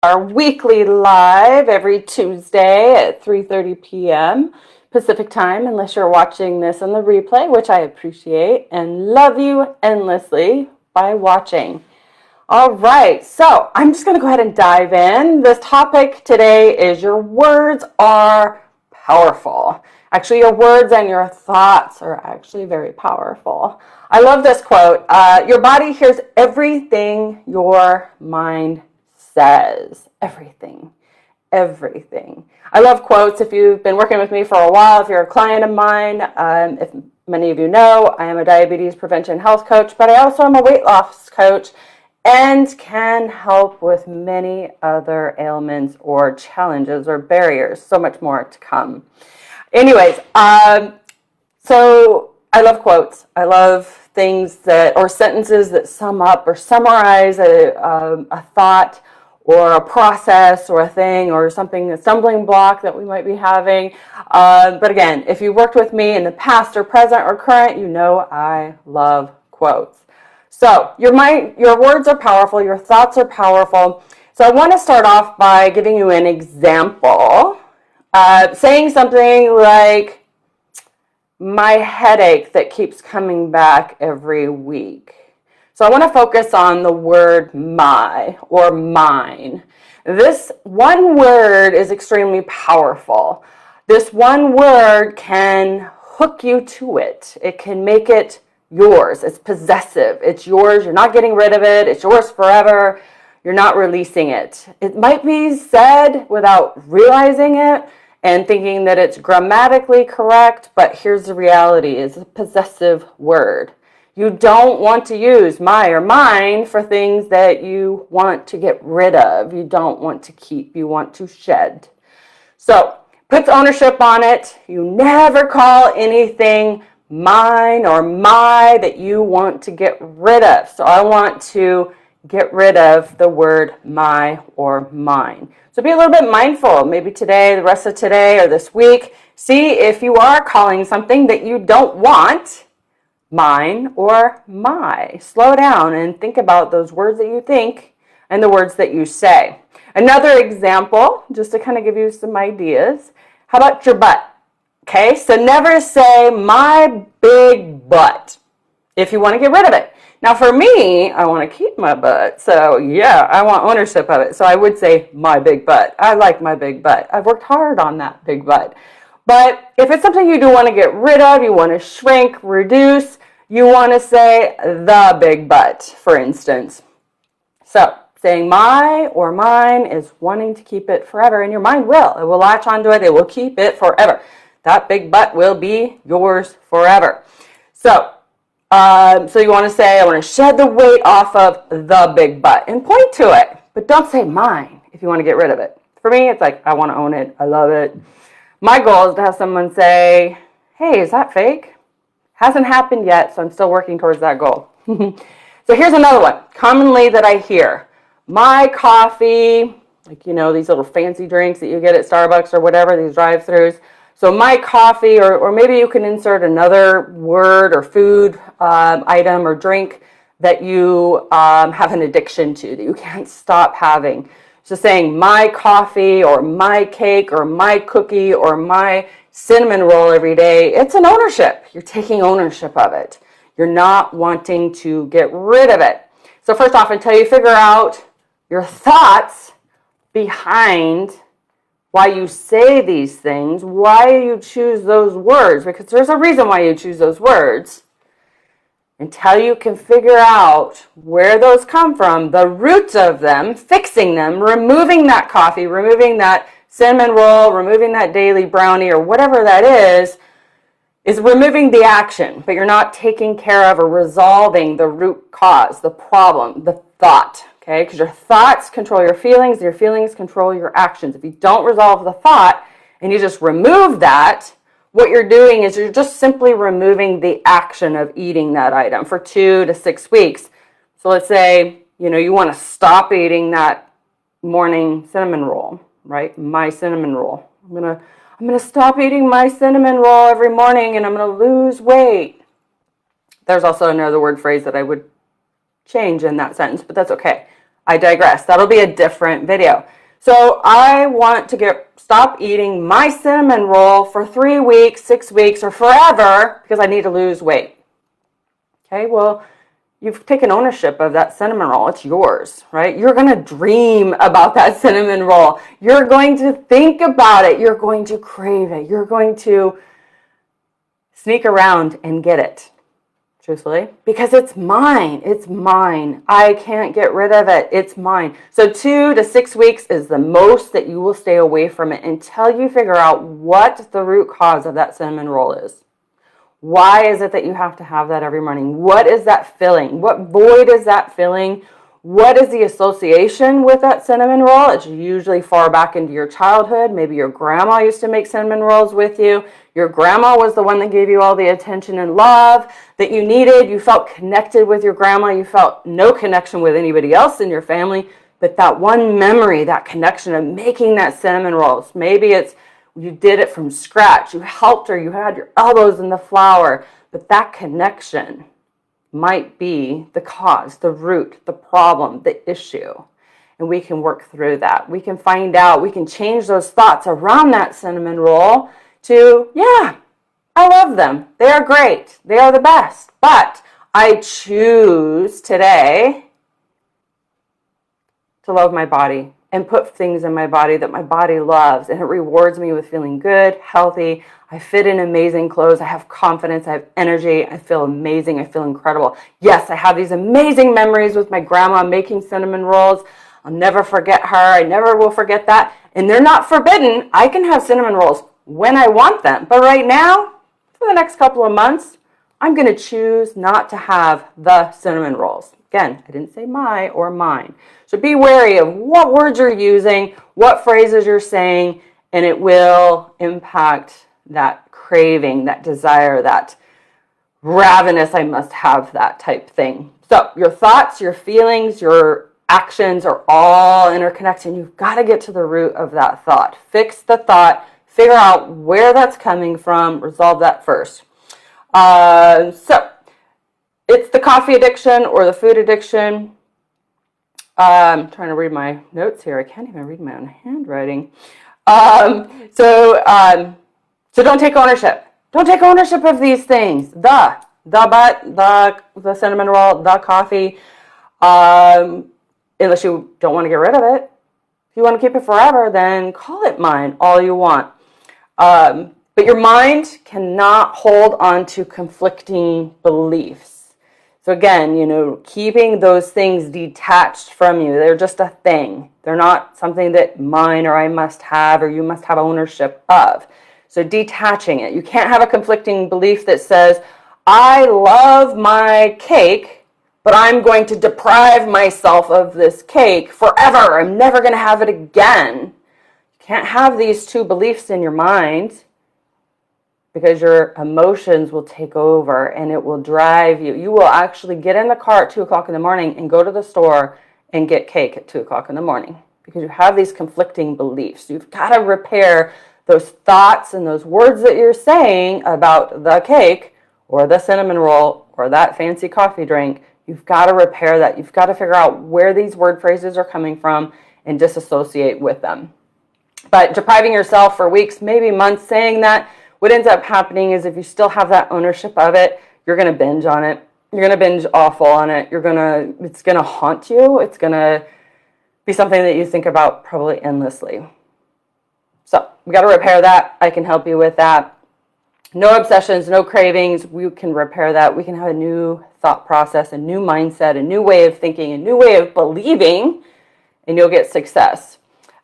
Our weekly live every Tuesday at 3:30 p.m. Pacific time, unless you're watching this on the replay, which I appreciate and love you endlessly by watching. All right, so I'm just going to go ahead and dive in. This topic today is your words are powerful. Actually, your words and your thoughts are actually very powerful. I love this quote. Your body hears everything your mind says. Everything. I love quotes. If you've been working with me for a while, if you're a client of mine, if many of you know, I am a diabetes prevention health coach, but I also am a weight loss coach and can help with many other ailments or challenges or barriers. So much more to come. Anyways, so I love quotes. I love things that, or sentences that sum up or summarize a thought or a process or a thing or something, a stumbling block that we might be having. But again, if you worked with me in the past or present or current, you know I love quotes. So your words are powerful, your thoughts are powerful. So I want to start off by giving you an example. Saying something like, my headache that keeps coming back every week. So I want to focus on the word my or mine. This one word is extremely powerful. This one word can hook you to it. It can make it yours. It's possessive. It's yours. You're not getting rid of it. It's yours forever. You're not releasing it. It might be said without realizing it and thinking that it's grammatically correct, but here's the reality. It's a possessive word. You don't want to use my or mine for things that you want to get rid of. You don't want to keep. You want to shed. So puts ownership on it. You never call anything mine or my that you want to get rid of. So I want to get rid of the word my or mine. So be a little bit mindful, maybe today, the rest of today, or this week. See if you are calling something that you don't want mine or my. Slow down and think about those words that you think and the words that you say. Another example, just to kind of give you some ideas. How about your butt? Okay, so never say my big butt if you want to get rid of it. Now for me, I want to keep my butt. So yeah, I want ownership of it. So I would say my big butt. I like my big butt. I've worked hard on that big butt. But if it's something you do want to get rid of, you want to shrink, reduce, you want to say the big butt, for instance. So saying my or mine is wanting to keep it forever, and your mind will. It will latch onto it. It will keep it forever. That big butt will be yours forever. So you want to say, I want to shed the weight off of the big butt and point to it, but don't say mine if you want to get rid of it. For me, it's like, I want to own it. I love it. My goal is to have someone say, hey, is that fake? Hasn't happened yet, so I'm still working towards that goal. So here's another one, commonly that I hear. My coffee, like, you know, these little fancy drinks that you get at Starbucks or whatever, these drive-thrus. So my coffee, or maybe you can insert another word or food item or drink that you have an addiction to, that you can't stop having. So saying my coffee or my cake or my cookie or my cinnamon roll every day, it's an ownership. You're taking ownership of it. You're not wanting to get rid of it. So first off, until you figure out your thoughts behind why you say these things, why you choose those words, because there's a reason why you choose those words. Until you can figure out where those come from, the roots of them, fixing them, removing that coffee, removing that cinnamon roll, removing that daily brownie, or whatever that is removing the action, but you're not taking care of or resolving the root cause, the problem, the thought, okay? Because your thoughts control your feelings control your actions. If you don't resolve the thought and you just remove that, what you're doing is you're just simply removing the action of eating that item for 2 to 6 weeks. So let's say, you want to stop eating that morning cinnamon roll, right? My cinnamon roll. I'm going to stop eating my cinnamon roll every morning and I'm going to lose weight. There's also another word phrase that I would change in that sentence, but that's okay. I digress. That'll be a different video. So I want to stop eating my cinnamon roll for 3 weeks, 6 weeks, or forever because I need to lose weight. Okay, well, you've taken ownership of that cinnamon roll. It's yours, right? You're going to dream about that cinnamon roll. You're going to think about it. You're going to crave it. You're going to sneak around and get it, truthfully, because it's mine. It's mine. I can't get rid of it. It's mine. So 2 to 6 weeks is the most that you will stay away from it until you figure out what the root cause of that cinnamon roll is. Why is it that you have to have that every morning? What is that filling? What void is that filling? What is the association with that cinnamon roll? It's usually far back into your childhood. Maybe your grandma used to make cinnamon rolls with you. Your grandma was the one that gave you all the attention and love that you needed. You felt connected with your grandma. You felt no connection with anybody else in your family. But that one memory, that connection of making that cinnamon rolls, maybe it's you did it from scratch. You helped her. You had your elbows in the flour. But that connection might be the cause, the root, the problem, the issue. And we can work through that. We can find out. We can change those thoughts around that cinnamon roll to, yeah, I love them. They are great. They are the best. But I choose today to love my body and put things in my body that my body loves, and it rewards me with feeling good, healthy. I fit in amazing clothes. I have confidence. I have energy. I feel amazing. I feel incredible. Yes, I have these amazing memories with my grandma making cinnamon rolls. I'll never forget her. I never will forget that. And they're not forbidden. I can have cinnamon rolls when I want them. But right now, for the next couple of months, I'm going to choose not to have the cinnamon rolls. Again, I didn't say my or mine. So be wary of what words you're using, what phrases you're saying, and it will impact that craving, that desire, that ravenous, I must have that type thing. So your thoughts, your feelings, your actions are all interconnected. You've got to get to the root of that thought. Fix the thought, figure out where that's coming from, resolve that first. So it's the coffee addiction or the food addiction. I'm trying to read my notes here. I can't even read my own handwriting. So don't take ownership. Don't take ownership of these things. The cinnamon roll, the coffee, unless you don't want to get rid of it. If you want to keep it forever, then call it mine all you want. But your mind cannot hold on to conflicting beliefs. So again, keeping those things detached from you, they're just a thing. They're not something that mine or I must have or you must have ownership of. So detaching it. You can't have a conflicting belief that says, I love my cake, but I'm going to deprive myself of this cake forever. I'm never going to have it again. You can't have these two beliefs in your mind, because your emotions will take over and it will drive you. You will actually get in the car at 2 o'clock in the morning and go to the store and get cake at 2 o'clock in the morning because you have these conflicting beliefs. You've got to repair those thoughts and those words that you're saying about the cake or the cinnamon roll or that fancy coffee drink. You've got to repair that. You've got to figure out where these word phrases are coming from and disassociate with them. But depriving yourself for weeks, maybe months, saying that, what ends up happening is if you still have that ownership of it, you're going to binge on it. You're going to binge awful on it. It's going to haunt you. It's going to be something that you think about probably endlessly. So we got to repair that. I can help you with that. No obsessions, no cravings. We can repair that. We can have a new thought process, a new mindset, a new way of thinking, a new way of believing, and you'll get success.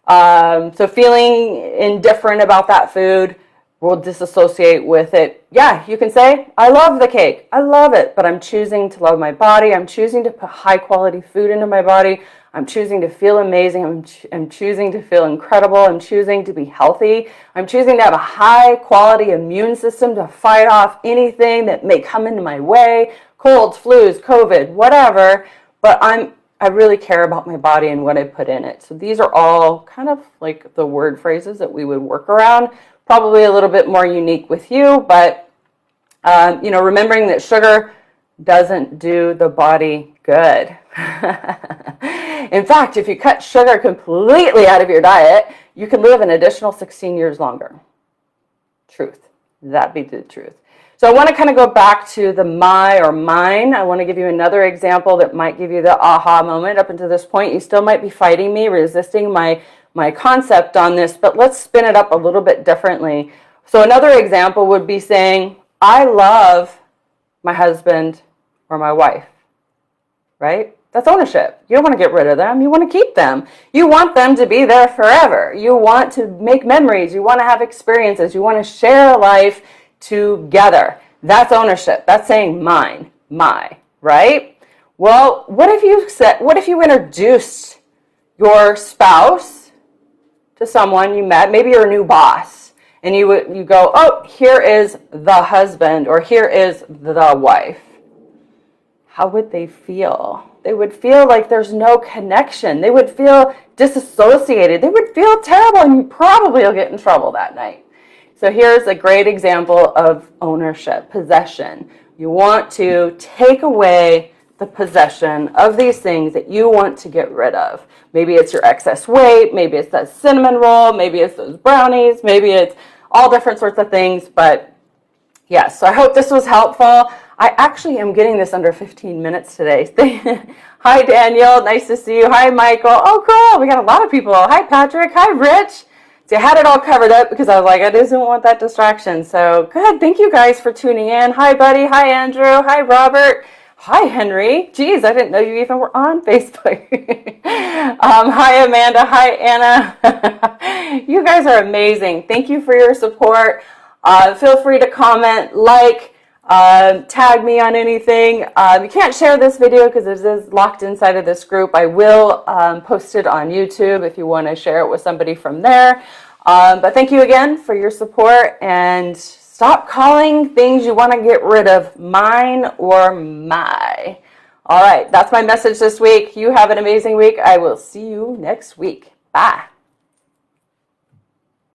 So feeling indifferent about that food, will disassociate with it. Yeah, you can say, I love the cake. I love it, but I'm choosing to love my body. I'm choosing to put high quality food into my body. I'm choosing to feel amazing. I'm choosing to feel incredible. I'm choosing to be healthy. I'm choosing to have a high quality immune system to fight off anything that may come into my way, colds, flus, COVID, whatever. But I really care about my body and what I put in it. So these are all kind of like the word phrases that we would work around. Probably a little bit more unique with you, but remembering that sugar doesn't do the body good. In fact, if you cut sugar completely out of your diet, you can live an additional 16 years longer. Truth. That be the truth. So I want to kind of go back to the my or mine. I want to give you another example that might give you the aha moment. Up until this point, you still might be fighting me, resisting my concept on this, but let's spin it up a little bit differently. So another example would be saying, I love my husband or my wife, right? That's ownership. You don't want to get rid of them. You want to keep them. You want them to be there forever. You want to make memories. You want to have experiences. You want to share life together. That's ownership. That's saying mine, my, right? Well, what if you introduced your spouse to someone you met, maybe your new boss, and you go, oh, here is the husband or here is the wife. How would they feel? They would feel like there's no connection. They would feel disassociated. They would feel terrible, and you probably will get in trouble that night. So here's a great example of ownership, possession. You want to take away the possession of these things that you want to get rid of. Maybe it's your excess weight, maybe it's that cinnamon roll, maybe it's those brownies, maybe it's all different sorts of things. But yes, so I hope this was helpful. I actually am getting this under 15 minutes today. Hi, Daniel. Nice to see you. Hi, Michael. Oh, cool. We got a lot of people. Hi, Patrick. Hi, Rich. See, I had it all covered up because I was like, I just didn't want that distraction. So good. Thank you guys for tuning in. Hi, buddy. Hi, Andrew. Hi, Robert. Hi, Henry. Geez, I didn't know you even were on Facebook. Hi, Amanda. Hi, Anna. You guys are amazing. Thank you for your support. Feel free to comment, like, tag me on anything. You can't share this video because it is locked inside of this group. I will post it on YouTube if you want to share it with somebody from there. But thank you again for your support, and stop calling things you want to get rid of mine or my. All right, that's my message this week. You have an amazing week. I will see you next week. Bye.